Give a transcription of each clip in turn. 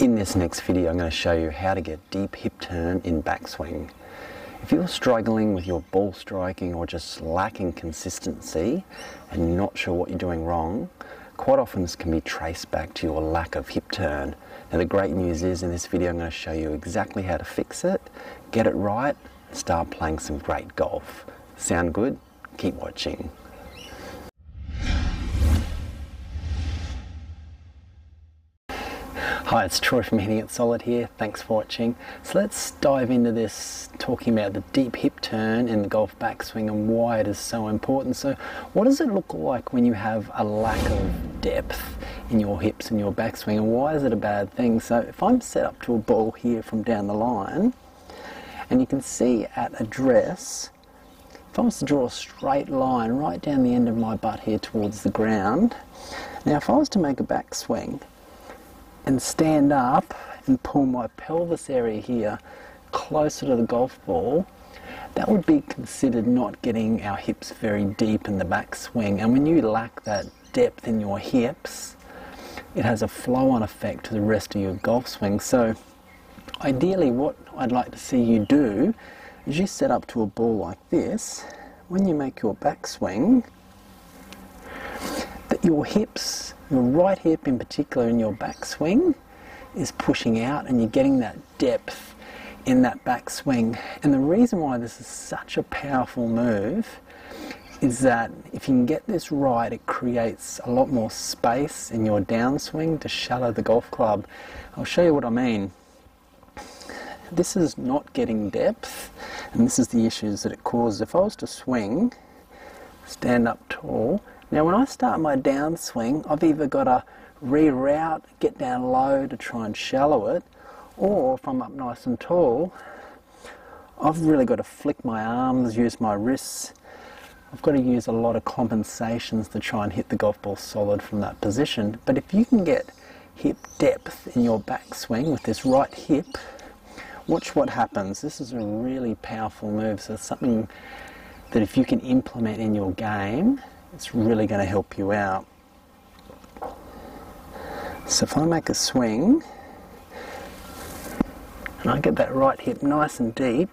In this next video, I'm going to show you how to get deep hip turn in backswing. If you're struggling with your ball striking or just lacking consistency and you're not sure what you're doing wrong, quite often this can be traced back to your lack of hip turn. Now the great news is in this video I'm going to show you exactly how to fix it, get it right, and start playing some great golf. Sound good? Keep watching. Hi, it's Troy from Hitting It Solid here. Thanks for watching. So let's dive into this, talking about the deep hip turn in the golf backswing and why it is so important. So what does it look like when you have a lack of depth in your hips and your backswing, and why is it a bad thing? So if I'm set up to a ball here from down the line, and you can see at address, if I was to draw a straight line right down the end of my butt here towards the ground, now if I was to make a backswing and stand up and pull my pelvis area here closer to the golf ball, that would be considered not getting our hips very deep in the backswing. And when you lack that depth in your hips, it has a flow-on effect to the rest of your golf swing. So ideally what I'd like to see you do is you set up to a ball like this. When you make your backswing, that your hips, your right hip in particular in your backswing, is pushing out and you're getting that depth in that backswing. And the reason why this is such a powerful move is that if you can get this right, it creates a lot more space in your downswing to shallow the golf club. I'll show you what I mean. This is not getting depth, and this is the issues that it causes. If I was to swing, stand up tall, now when I start my downswing, I've either got to reroute, get down low to try and shallow it, or if I'm up nice and tall, I've really got to flick my arms, use my wrists. I've got to use a lot of compensations to try and hit the golf ball solid from that position. But if you can get hip depth in your backswing with this right hip, watch what happens. This is a really powerful move, so it's something that if you can implement in your game, it's really going to help you out. So if I make a swing and I get that right hip nice and deep,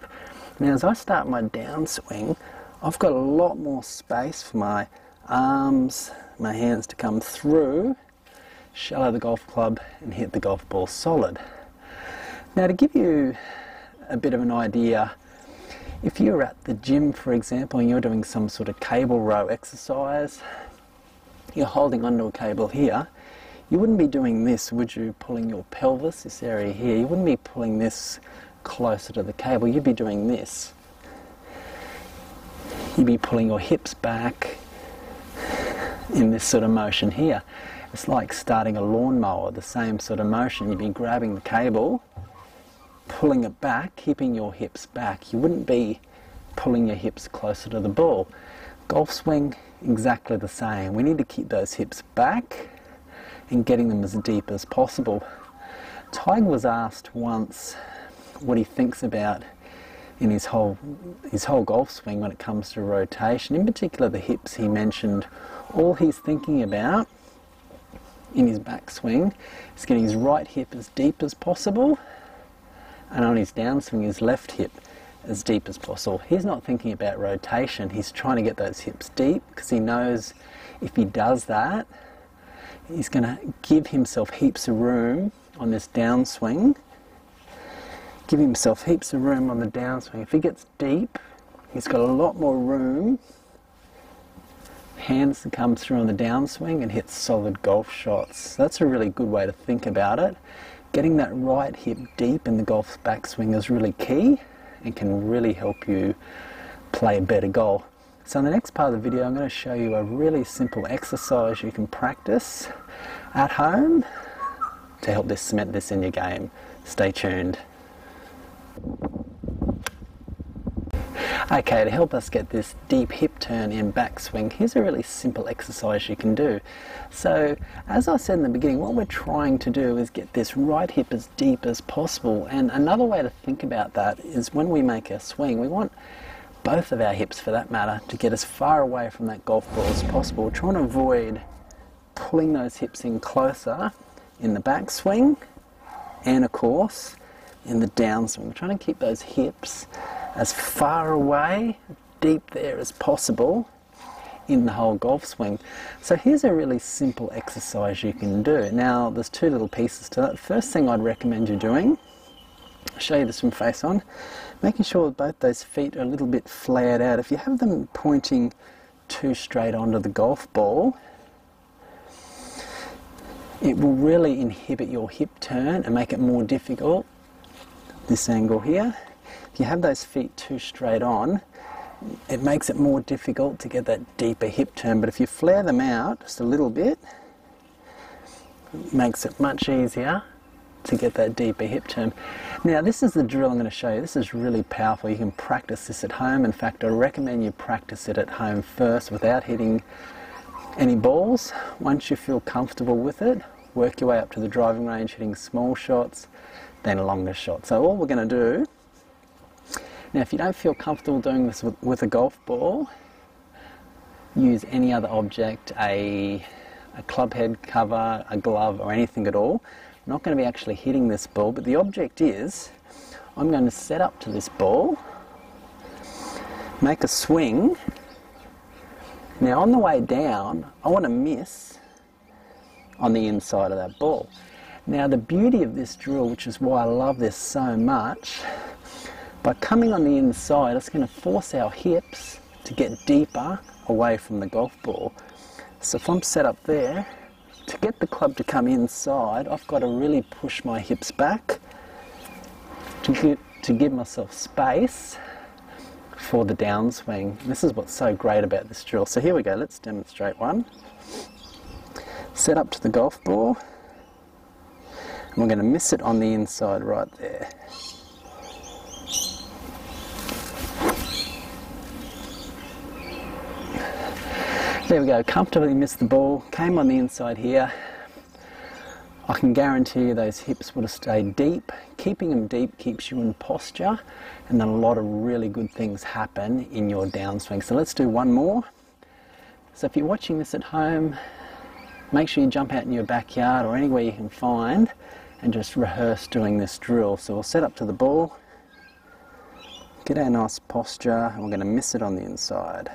now as I start my downswing, I've got a lot more space for my arms, my hands to come through, shallow the golf club and hit the golf ball solid. Now to give you a bit of an idea, if you're at the gym, for example, and you're doing some sort of cable row exercise, you're holding onto a cable here, you wouldn't be doing this, would you? Pulling your pelvis, this area here, you wouldn't be pulling this closer to the cable, you'd be doing this. You'd be pulling your hips back in this sort of motion here. It's like starting a lawnmower, the same sort of motion. You'd be grabbing the cable, pulling it back, keeping your hips back. You wouldn't be pulling your hips closer to the ball. Golf swing, exactly the same. We need to keep those hips back and getting them as deep as possible. Tiger was asked once what he thinks about in his whole golf swing when it comes to rotation, in particular the hips. He mentioned all he's thinking about in his backswing is getting his right hip as deep as possible, and on his downswing his left hip as deep as possible. He's not thinking about rotation, he's trying to get those hips deep because he knows if he does that, he's going to give himself heaps of room on this downswing. Give himself heaps of room on the downswing. If he gets deep, he's got a lot more room, hands to come through on the downswing and hit solid golf shots. That's a really good way to think about it. Getting that right hip deep in the golf backswing is really key and can really help you play better golf. So in the next part of the video I'm going to show you a really simple exercise you can practice at home to help cement this in your game. Stay tuned. Okay, to help us get this deep hip turn in backswing, here's a really simple exercise you can do. So, as I said in the beginning, what we're trying to do is get this right hip as deep as possible. And another way to think about that is when we make a swing, we want both of our hips, for that matter, to get as far away from that golf ball as possible. We're trying to avoid pulling those hips in closer in the backswing and of course in the downswing. We're trying to keep those hips as far away, deep there as possible in the whole golf swing. So here's a really simple exercise you can do. Now there's two little pieces to that. The first thing I'd recommend you doing, I'll show you this from face on, making sure both those feet are a little bit flared out. If you have them pointing too straight onto the golf ball, it will really inhibit your hip turn and make it more difficult. This angle here, if you have those feet too straight on, it makes it more difficult to get that deeper hip turn. But if you flare them out just a little bit, it makes it much easier to get that deeper hip turn. Now this is the drill I'm going to show you. This is really powerful. You can practice this at home. In fact, I recommend you practice it at home first without hitting any balls. Once you feel comfortable with it, work your way up to the driving range, hitting small shots, then longer shots. So all we're going to do, now if you don't feel comfortable doing this with a golf ball, use any other object, a club head cover, a glove or anything at all. I'm not going to be actually hitting this ball, but the object is, I'm going to set up to this ball, make a swing. Now on the way down, I want to miss on the inside of that ball. Now the beauty of this drill, which is why I love this so much, by coming on the inside, it's going to force our hips to get deeper away from the golf ball. So if I'm set up there, to get the club to come inside, I've got to really push my hips back to give myself space for the downswing. This is what's so great about this drill. So here we go, let's demonstrate one. Set up to the golf ball, and we're going to miss it on the inside right there. There we go, comfortably missed the ball, came on the inside here. I can guarantee you those hips would have stayed deep. Keeping them deep keeps you in posture, and then a lot of really good things happen in your downswing. So let's do one more. So if you're watching this at home, make sure you jump out in your backyard or anywhere you can find and just rehearse doing this drill. So we'll set up to the ball, get our nice posture, and we're going to miss it on the inside.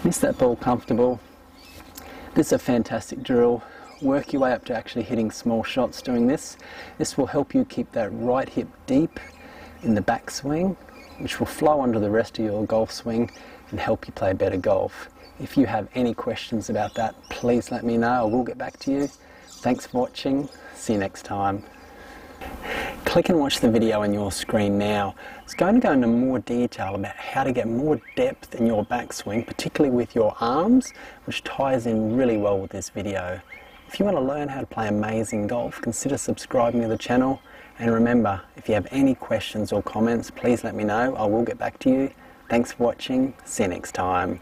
Miss that ball comfortable. This is a fantastic drill. Work your way up to actually hitting small shots doing this. This will help you keep that right hip deep in the backswing, which will flow onto the rest of your golf swing and help you play better golf. If you have any questions about that, please let me know. I will get back to you. Thanks for watching. See you next time. Click and watch the video on your screen now. It's going to go into more detail about how to get more depth in your backswing, particularly with your arms, which ties in really well with this video. If you want to learn how to play amazing golf, consider subscribing to the channel. And remember, if you have any questions or comments, please let me know. I will get back to you. Thanks for watching. See you next time.